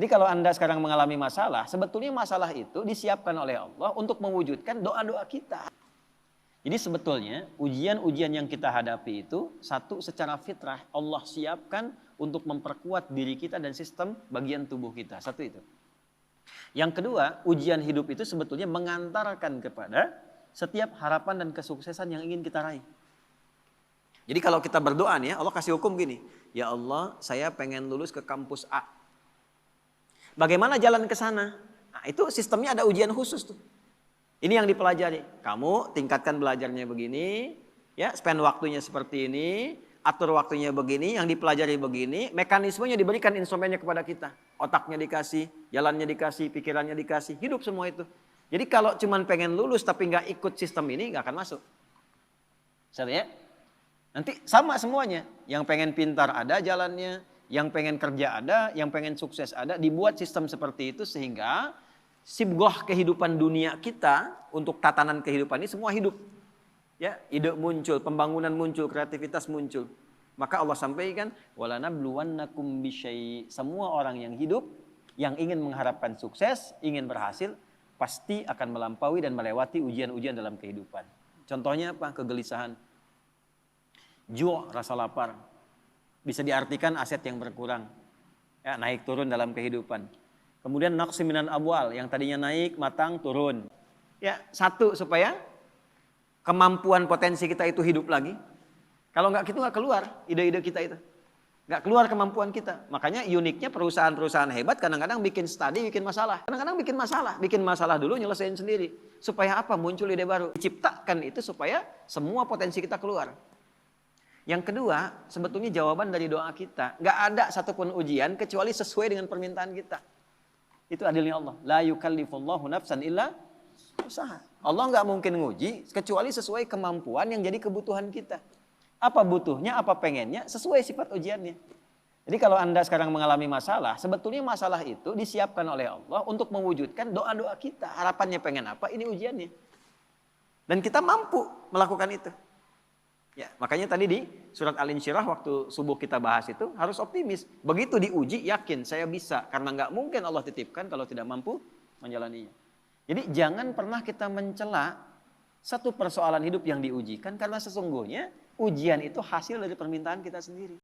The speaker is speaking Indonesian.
Jadi kalau Anda sekarang mengalami masalah, sebetulnya masalah itu disiapkan oleh Allah untuk mewujudkan doa-doa kita. Jadi sebetulnya ujian-ujian yang kita hadapi itu satu secara fitrah Allah siapkan untuk memperkuat diri kita dan sistem bagian tubuh kita. Satu itu. Yang kedua, ujian hidup itu sebetulnya mengantarkan kepada setiap harapan dan kesuksesan yang ingin kita raih. Jadi kalau kita berdoa nih ya, Allah kasih hukum gini. Ya Allah, saya pengen lulus ke kampus A. Bagaimana jalan ke sana? Nah, itu sistemnya ada ujian khusus tuh. Ini yang dipelajari. Kamu tingkatkan belajarnya begini, ya, spend waktunya seperti ini, atur waktunya begini, yang dipelajari begini, mekanismenya diberikan instrumennya kepada kita. Otaknya dikasih, jalannya dikasih, pikirannya dikasih, hidup semua itu. Jadi kalau cuman pengen lulus tapi nggak ikut sistem ini, nggak akan masuk. Salah ya? Nanti sama semuanya. Yang pengen pintar ada jalannya, yang pengen kerja ada, yang pengen sukses ada. Dibuat sistem seperti itu sehingga sibgoh kehidupan dunia kita untuk tatanan kehidupan ini semua hidup. Ya, ide muncul, pembangunan muncul, kreativitas muncul. Maka Allah sampaikan, walanabluwannakum bisyai. Semua orang yang hidup, yang ingin mengharapkan sukses, ingin berhasil, pasti akan melampaui dan melewati ujian-ujian dalam kehidupan. Contohnya apa? Kegelisahan. Ju', rasa lapar. Bisa diartikan aset yang berkurang. Ya, naik turun dalam kehidupan. Kemudian naqsi minan amwal, yang tadinya naik, matang, turun. Ya, satu supaya kemampuan potensi kita itu hidup lagi. Kalau nggak gitu nggak keluar ide-ide kita itu. Nggak keluar kemampuan kita. Makanya uniknya perusahaan-perusahaan hebat kadang-kadang bikin studi, bikin masalah. Kadang-kadang bikin masalah dulu nyelesain sendiri. Supaya apa? Muncul ide baru. Ciptakan itu supaya semua potensi kita keluar. Yang kedua, sebetulnya jawaban dari doa kita. Nggak ada satupun ujian kecuali sesuai dengan permintaan kita. Itu adilnya Allah. La yukallifullahu nafsan illa usaha. Allah nggak mungkin nguji kecuali sesuai kemampuan yang jadi kebutuhan kita. Apa butuhnya, apa pengennya, sesuai sifat ujiannya. Jadi kalau Anda sekarang mengalami masalah, sebetulnya masalah itu disiapkan oleh Allah untuk mewujudkan doa-doa kita. Harapannya pengen apa, ini ujiannya. Dan kita mampu melakukan itu. Ya, makanya tadi di surat Al-Insyirah waktu subuh kita bahas itu harus optimis. Begitu diuji yakin saya bisa. Karena nggak mungkin Allah titipkan kalau tidak mampu menjalaninya. Jadi jangan pernah kita mencela satu persoalan hidup yang diujikan. Karena sesungguhnya ujian itu hasil dari permintaan kita sendiri.